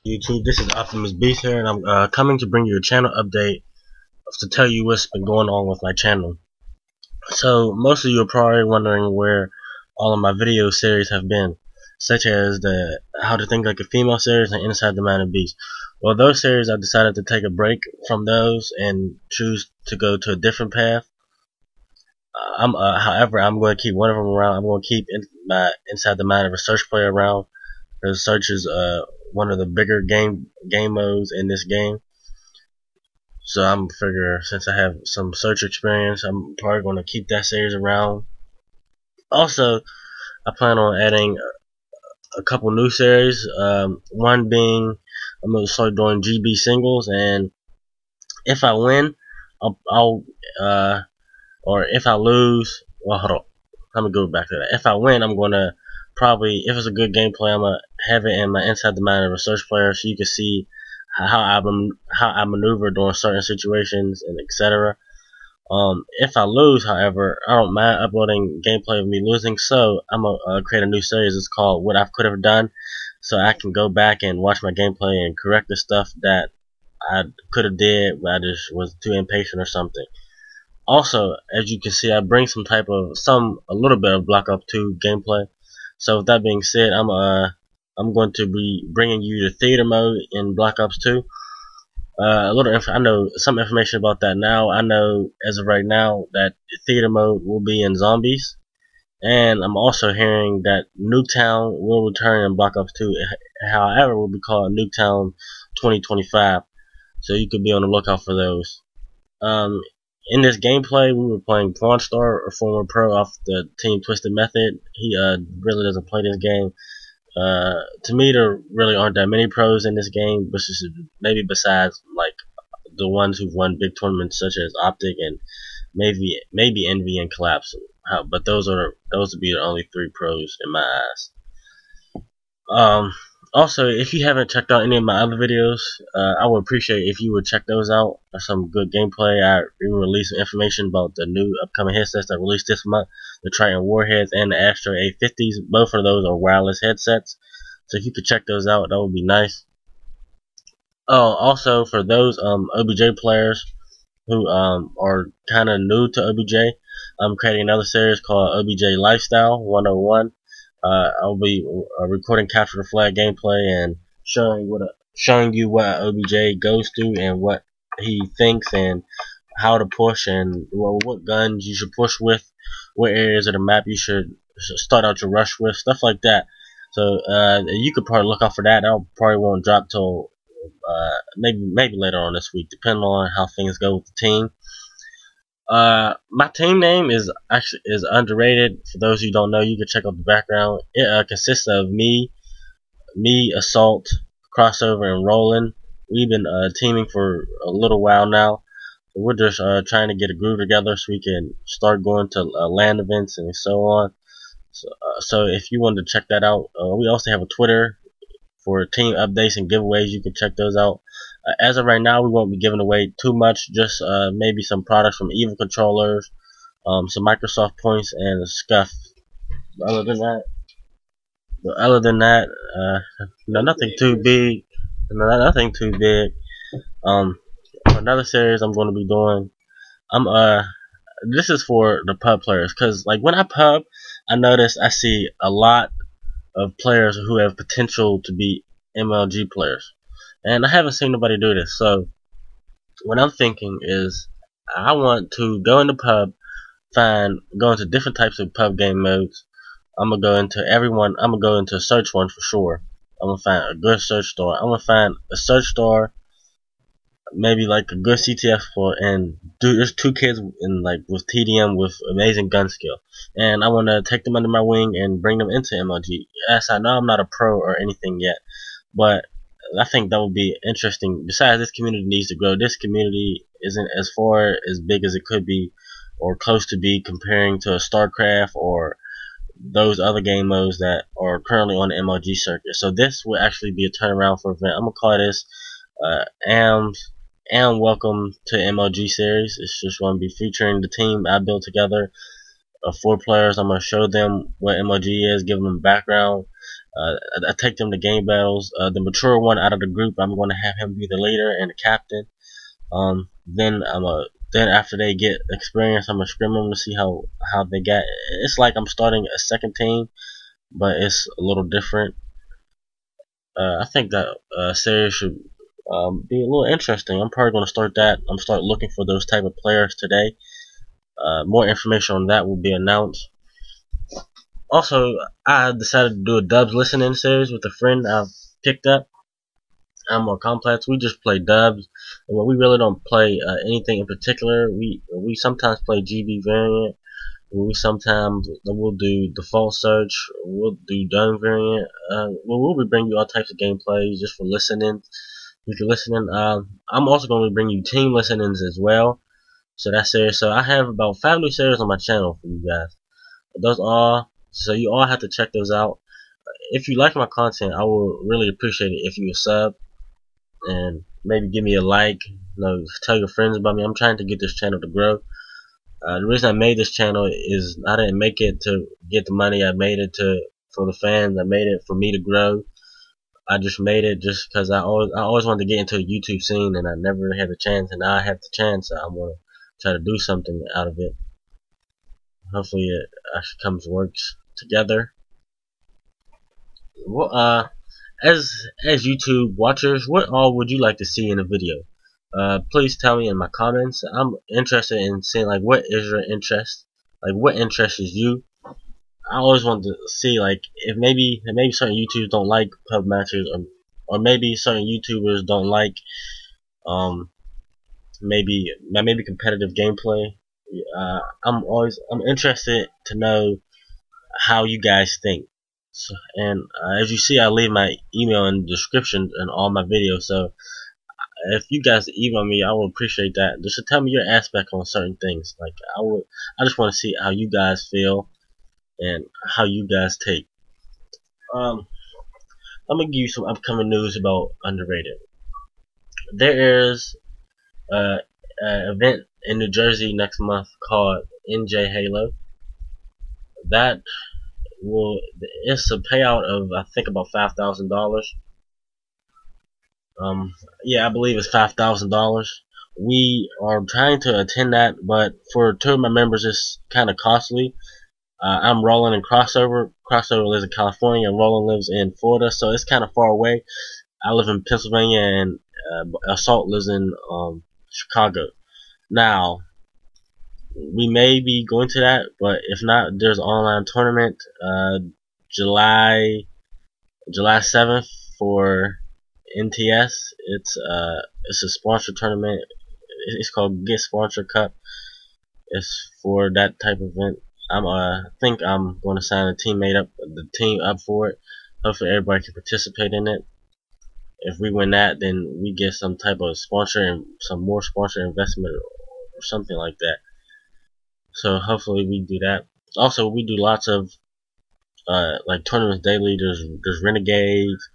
YouTube, this is OptimuSBeasT here, and I'm coming to bring you a channel update to tell you what's been going on with my channel. So most of you are probably wondering where all of my video series have been, such as the How to Think Like a Female series and Inside the Mind of Beast. Well, those series I decided to take a break from those and choose to go to a different path. However, I'm going to keep one of them around. I'm going to keep my Inside the Mind of a Search player around. Because search is one of the bigger game modes in this game. So I'm figure since I have some search experience, I'm probably going to keep that series around. Also, I plan on adding a couple new series. One being I'm going to start doing GB singles, and if I win, or if I lose, well, hold on. Let me go back to that. If I win, I'm going to probably, if it's a good gameplay, I'm gonna have it in my Inside the Mind of a Search player, so you can see how I maneuver during certain situations and etc. If I lose, however, I don't mind uploading gameplay of me losing, so I'm gonna create a new series. It's called What I Could Have Done, so I can go back and watch my gameplay and correct the stuff that I could have did, but I just was too impatient or something. Also, as you can see, I bring a little bit of Black Ops 2 gameplay. So with that being said, I'm going to be bringing you the theater mode in Black Ops 2. I know some information about that now. I know as of right now that the theater mode will be in zombies, and I'm also hearing that Nuketown will return in Black Ops 2. However, will be called Nuketown 2025. So you could be on the lookout for those. In this gameplay, we were playing Pawnstar, a former pro off the Team Twisted Method. He really doesn't play this game. To me, there really aren't that many pros in this game, maybe besides like the ones who've won big tournaments such as Optic and maybe Envy and Collapse. But those would be the only three pros in my eyes. Also, if you haven't checked out any of my other videos, I would appreciate if you would check those out. There's some good gameplay. I even released some information about the new upcoming headsets that released this month, the Triton Warheads and the Astro A50s. Both of those are wireless headsets, so if you could check those out, that would be nice. Also, for those OBJ players who are kind of new to OBJ, I'm creating another series called OBJ Lifestyle 101. I'll be recording capture the flag gameplay and showing you what OBJ goes through and what he thinks and how to push and what guns you should push with, what areas of the map you should start out your rush with, stuff like that. So you could probably look out for that. That probably won't drop till maybe later on this week, depending on how things go with the team. My team name is underrated. For those who don't know, you can check out the background. It consists of me, Assault, Crossover, and Roland. We've been teaming for a little while now. So we're just trying to get a groove together so we can start going to LAN events and so on. So if you wanted to check that out, we also have a Twitter for team updates and giveaways. You can check those out. As of right now, we won't be giving away too much, just maybe some products from Evil controllers, some Microsoft points, and a scuff. Other than that, no, nothing too big. Nothing too big. Another series I'm going to be doing. This is for the pub players, cause like when I pub, I notice I see a lot of players who have potential to be MLG players. And I haven't seen nobody do this. So what I'm thinking is I want to go in the pub, go into different types of pub game modes. I'm gonna go into a search one for sure. I'm gonna find a good search store. I'm gonna find a search store, maybe like a good CTF floor, and there's two kids with TDM with amazing gun skill, and I want to take them under my wing and bring them into MLG. Yes, I know I'm not a pro or anything yet, but I think that would be interesting. Besides, this community needs to grow. This community isn't as big as it could be or close to be comparing to a StarCraft or those other game modes that are currently on the MLG circuit. So this will actually be a turnaround for event. I'm going to call this AM Welcome to MLG series. It's just going to be featuring the team I built together of 4 players. I'm going to show them what MLG is, give them background, I take them to game battles. The mature one out of the group, I'm going to have him be the leader and the captain. Then after they get experience, I'm gonna scrim them to see how they got. It's like I'm starting a second team, but it's a little different. I think that series should be a little interesting. I'm probably gonna start that. I'm start looking for those type of players today. More information on that will be announced. Also, I decided to do a dubs listening series with a friend I've picked up. I'm more complex. We just play dubs, and we really don't play anything in particular. We sometimes play GB variant. We sometimes we'll do default search. We'll do done variant. We'll be bringing you all types of gameplays just for listening. You can listen in. I'm also going to bring you team listenings as well. So that's serious. So I have about 5 new series on my channel for you guys. Those all. So you all have to check those out. If you like my content, I will really appreciate it if you would sub and maybe give me a like. Tell your friends about me. I'm trying to get this channel to grow. The reason I made this channel is I didn't make it to get the money. I made it for the fans. I made it for me to grow. I just made it just because I always wanted to get into the YouTube scene, and I never had the chance. And now I have the chance. So I'm gonna try to do something out of it. Hopefully, it actually works together. Well, as YouTube watchers, what all would you like to see in a video? Please tell me in my comments. I'm interested in seeing like what is your interest, like what interests you. I always want to see like if maybe certain YouTubers don't like pub matches, or maybe certain YouTubers don't like maybe competitive gameplay. I'm interested to know how you guys think. So, and as you see, I leave my email in the description in all my videos. So if you guys email me, I will appreciate that. Just to tell me your aspect on certain things. Like I just want to see how you guys feel and how you guys take. I'm gonna give you some upcoming news about underrated. There is an event in New Jersey next month called NJ Halo. That it's a payout of I think about $5,000. Yeah, I believe it's $5,000. We are trying to attend that, but for 2 of my members, it's kind of costly. I'm Roland in Crossover. Crossover lives in California, and Roland lives in Florida, so it's kind of far away. I live in Pennsylvania, and Assault lives in Chicago. Now, we may be going to that, but if not, there's an online tournament July 7th for NTS. It's a sponsored tournament. It's called Get Sponsor Cup. It's for that type of event. I think I'm going to sign the team up for it. Hopefully everybody can participate in it. If we win that, then we get some type of sponsor and some more sponsor investment or something like that. So hopefully we do that. Also, we do lots of like tournaments daily. There's Renegades,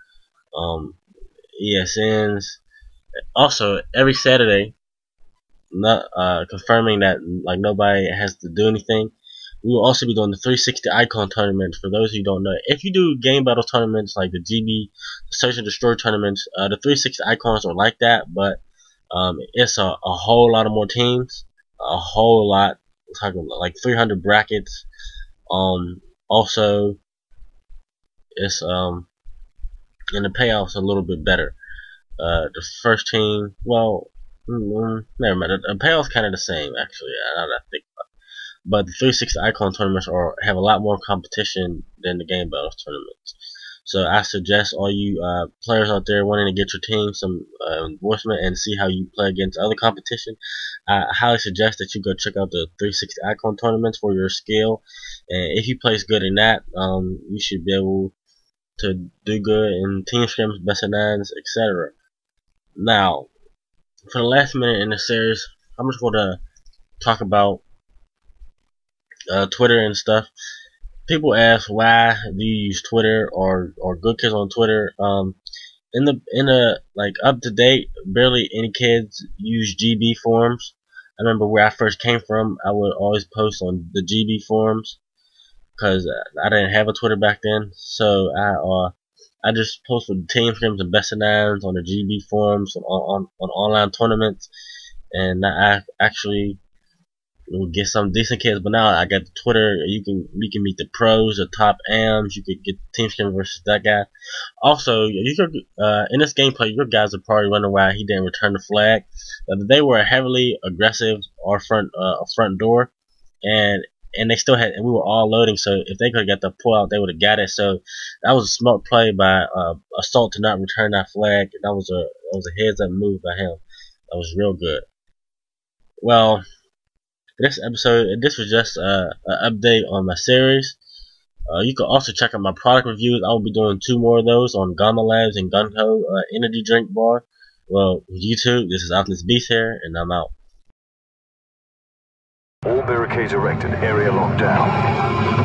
ESNs. Also, every Saturday, not confirming that like nobody has to do anything. We will also be doing the 360 icon tournaments. For those who don't know, if you do game battle tournaments like the GB Search and Destroy tournaments, the 360 icons are like that, but it's a whole lot of more teams, a whole lot. We're talking like 300 brackets. Also, it's and the payoff's a little bit better. The first team, well, never mind. The payoff's kind of the same actually. Now that I think about it. But the 360 icon tournaments have a lot more competition than the game battles tournaments. So I suggest all you players out there wanting to get your team some endorsement and see how you play against other competition. I highly suggest that you go check out the 360 icon tournaments for your skill. And if you place good in that, you should be able to do good in team scrims, best of nines, etc. Now, for the last minute in the series, I'm just going to talk about Twitter and stuff. People ask why do you use Twitter or good kids on Twitter. In the like up to date, barely any kids use GB forums. I remember where I first came from, I would always post on the GB forums because I didn't have a Twitter back then. So I I just post with team scrims and best of nines on the GB forums on online tournaments, and I actually will get some decent kids. But now I got the Twitter. You can meet the pros, the top AMs. You could get team scrim versus that guy. Also, you could in this gameplay, your guys are probably wondering why he didn't return the flag. They were heavily aggressive our front door, and they still had, and we were all loading. So if they could have got the pull out, they would have got it. So that was a smart play by Assault to not return that flag. That was a heads up move by him. That was real good. Well, this episode, this was just an update on my series. You can also check out my product reviews. I will be doing 2 more of those on Gamma Labs and Gunco energy drink bar. Well, YouTube, this is OptimuSBeasT here, and I'm out. All barricades erected, area locked down.